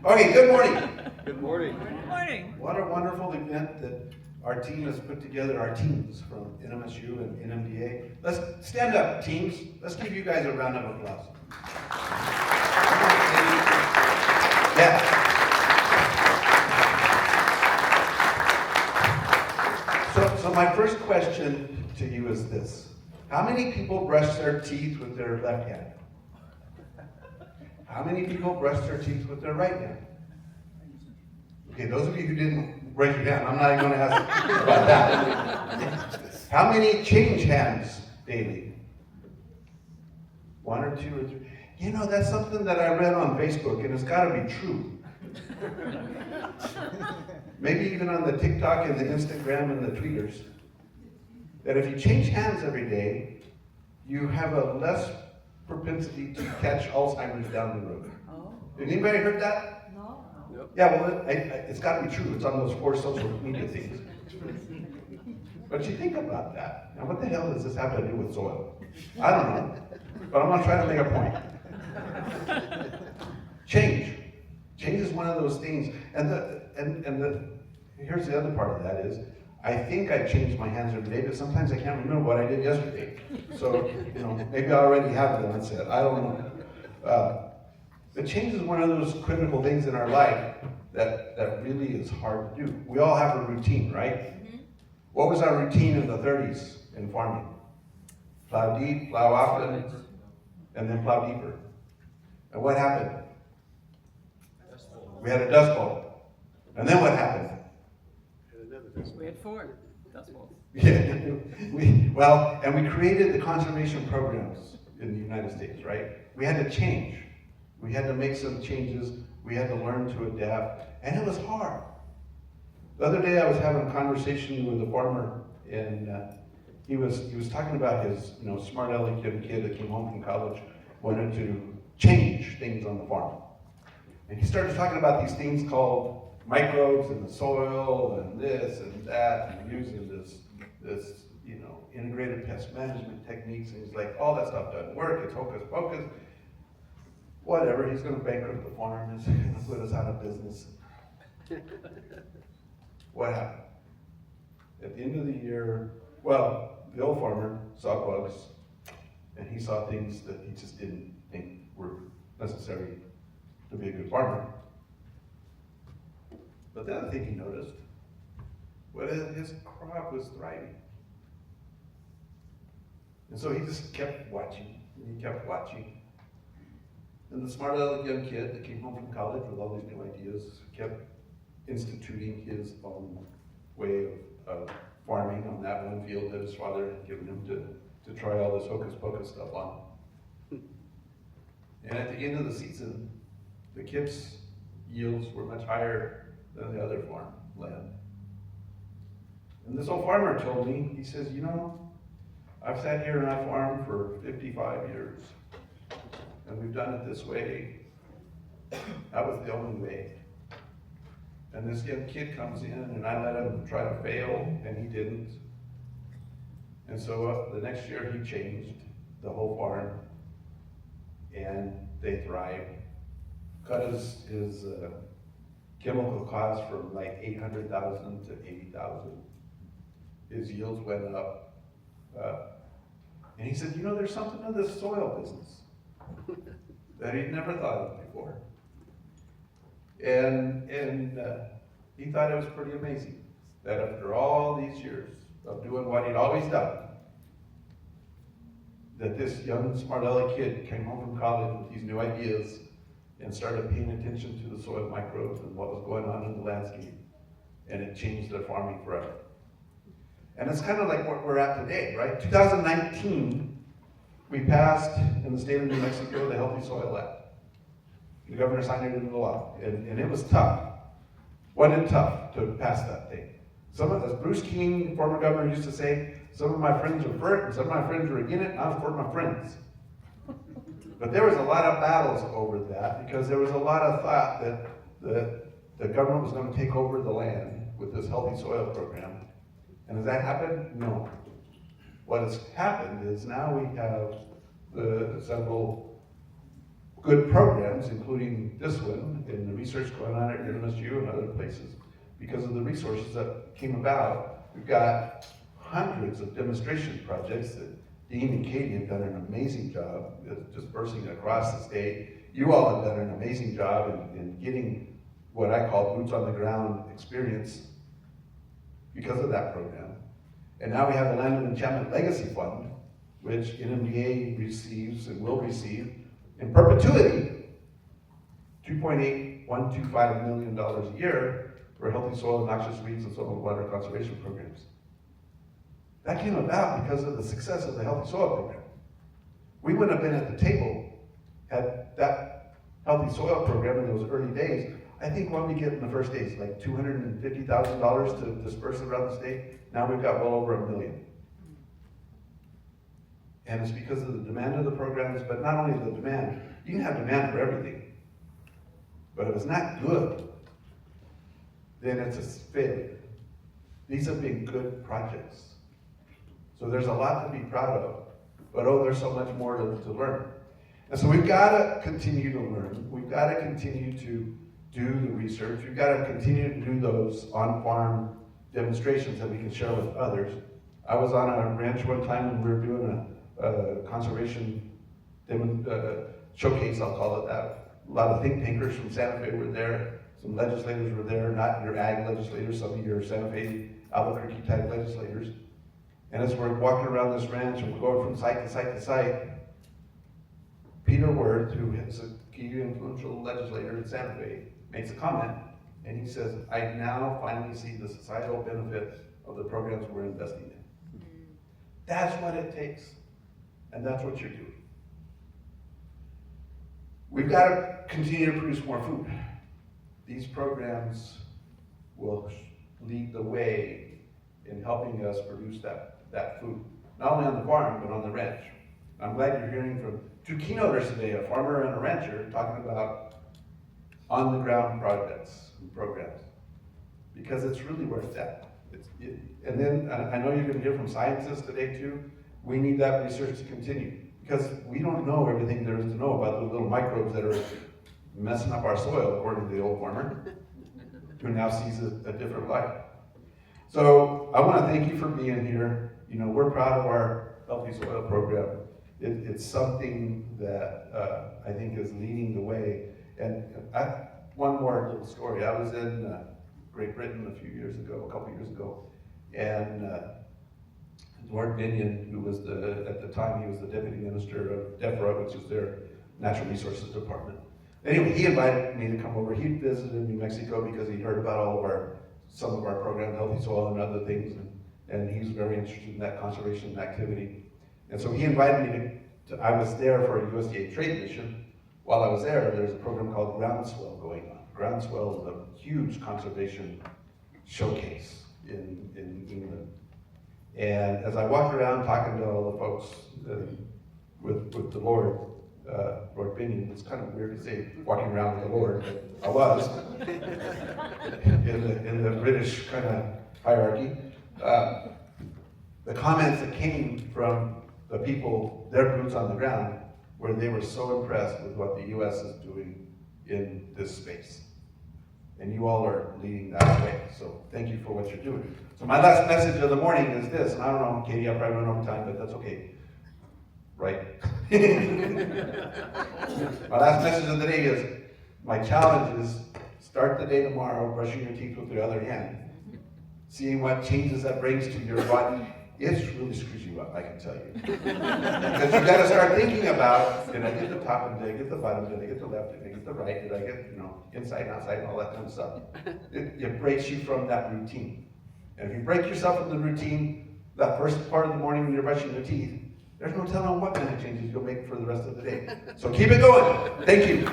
Okay, good morning. Good morning. Good morning. What a wonderful event that our team has put together, our teams from NMSU and NMDA. Let's stand up, teams. Let's give you guys a round of applause. Yeah. So my first question to you is this. How many people brush their teeth with their left hand? How many people brush their teeth with their right hand? Okay, those of you who didn't raise your hand, I'm not even going to ask about that. How many change hands daily? 1 or 2 or 3? You know, that's something that I read on Facebook, and it's got to be true. Maybe even on the TikTok and the Instagram and the tweeters. That if you change hands every day, you have a less propensity to catch Alzheimer's down the road. Oh. Did anybody heard that? No. Yeah, well, it's got to be true. It's on those 4 social media things. But you think about that. Now, what the hell does this have to do with soil? I don't know. But I'm going to try to make a point. Change. Change is one of those things. Here's the other part of that is, I think I changed my hands every day, but sometimes I can't remember what I did yesterday. So, maybe I already have them. That's it. I don't know. But change is one of those critical things in our life that really is hard to do. We all have a routine, right? Mm-hmm. What was our routine in the 30s in farming? Plow deep, plow often, and then plow deeper. And what happened? We had a dust bowl. And then what happened? We had 4 dust bowls. Yeah, and we created the conservation programs in the United States, right? We had to change. We had to make some changes. We had to learn to adapt, and it was hard. The other day I was having a conversation with a farmer, and he was talking about his smart aleck kid that came home from college, wanted to change things on the farm. And he started talking about these things called microbes in the soil and this and that, and using this integrated pest management techniques. And he's like, all that stuff doesn't work. It's hocus pocus. Whatever. He's going to bankrupt the farm. He's going to put us out of business. What happened? At the end of the year, the old farmer saw bugs, and he saw things that he just didn't think were necessary to be a good farmer. But the other thing he noticed was his crop was thriving. And so he just kept watching, and he kept watching. And the smart young kid that came home from college with all these new ideas kept instituting his own way of farming on that one field that his father had given him to try all this hocus pocus stuff on. And at the end of the season, the kid's yields were much higher than the other farm land. And this old farmer told me, he says, I've sat here and I've farmed for 55 years, and we've done it this way. That was the only way. And this young kid comes in, and I let him try to fail, and he didn't. And so the next year he changed the whole farm, and they thrived. Cut his chemical costs from like $800,000 to $80,000. His yields went up. And he said, there's something to this soil business that he'd never thought of before. And he thought it was pretty amazing that after all these years of doing what he'd always done, that this young smart aleck kid came home from college with these new ideas and started paying attention to the soil microbes and what was going on in the landscape. And it changed their farming forever. And it's kind of like what we're at today, right? 2019, we passed in the state of New Mexico the Healthy Soil Act. The governor signed it into law, and it was tough. Wasn't it tough to pass that thing? As Bruce King, former governor, used to say, some of my friends are for it, and some of my friends are against it, and I was for my friends. But there was a lot of battles over that, because there was a lot of thought that the government was going to take over the land with this Healthy Soil program. And has that happened? No. What has happened is now we have the several good programs, including this one, and the research going on at MSU and other places, because of the resources that came about. We've got hundreds of demonstration projects that Dean and Katie have done an amazing job dispersing across the state. You all have done an amazing job in getting what I call boots on the ground experience because of that program. And now we have the Land of Enchantment Legacy Fund, which NMDA receives and will receive in perpetuity $2.8125 million a year for healthy soil, noxious weeds, and soil and water conservation programs. That came about because of the success of the Healthy Soil Program. We wouldn't have been at the table had that Healthy Soil Program in those early days. I think what we get in the first days, like $250,000 to disperse around the state. Now we've got well over $1 million. And it's because of the demand of the programs, but not only the demand, you can have demand for everything. But if it's not good, then it's a failure. These have been good projects. So there's a lot to be proud of, but there's so much more to learn. And so we've got to continue to learn. We've got to continue to do the research. We've got to continue to do those on-farm demonstrations that we can share with others. I was on a ranch one time and we were doing a conservation showcase, I'll call it that. A lot of think tankers from Santa Fe were there. Some legislators were there, not your ag legislators, some of your Santa Fe, Albuquerque type legislators. And as we're walking around this ranch and we're going from site to site to site, Peter Word, who is a key influential legislator in Santa Fe, makes a comment, and he says, I now finally see the societal benefit of the programs we're investing in. That's what it takes, and that's what you're doing. We've got to continue to produce more food. These programs will lead the way in helping us produce that food, not only on the farm, but on the ranch. I'm glad you're hearing from two keynoters today, a farmer and a rancher, talking about on-the-ground projects and programs, because it's really where it's at. And then I know you're going to hear from scientists today too. We need that research to continue, because we don't know everything there is to know about the little microbes that are messing up our soil, according to the old farmer, who now sees a different light. So I want to thank you for being here. You know, we're proud of our Healthy Soil Program. It's something that I think is leading the way. And one more little story. I was in Great Britain a couple years ago, and Lord Binion, who was at the time, he was the Deputy Minister of DEFRA, which is their Natural Resources Department. Anyway, he invited me to come over. He visited New Mexico because he heard about some of our programs, Healthy Soil and other things, and he's very interested in that conservation activity. And so he invited me I was there for a USDA trade mission. While I was there's a program called Groundswell going on. Groundswell is a huge conservation showcase in England. And as I walked around talking to all the folks with the Lord Binion, it's kind of weird to say walking around with the Lord, but I was in the British kind of hierarchy. The comments that came from the people, their boots on the ground, where they were so impressed with what the U.S. is doing in this space. And you all are leading that way, so thank you for what you're doing. So my last message of the morning is this, and I don't know, Katie, I'll probably run over time, but that's okay. Right? My last message of the day is, my challenge is, start the day tomorrow brushing your teeth with the other hand, seeing what changes that brings to your body. It really screws you up, I can tell you. Because you got to start thinking about, did I get the top, and did I get the bottom, did I get the left, did I get the right, did I get, inside and outside and all that kind of stuff. It breaks you from that routine. And if you break yourself from the routine, that first part of the morning when you're brushing your teeth, there's no telling what kind of changes you'll make for the rest of the day. So keep it going. Thank you.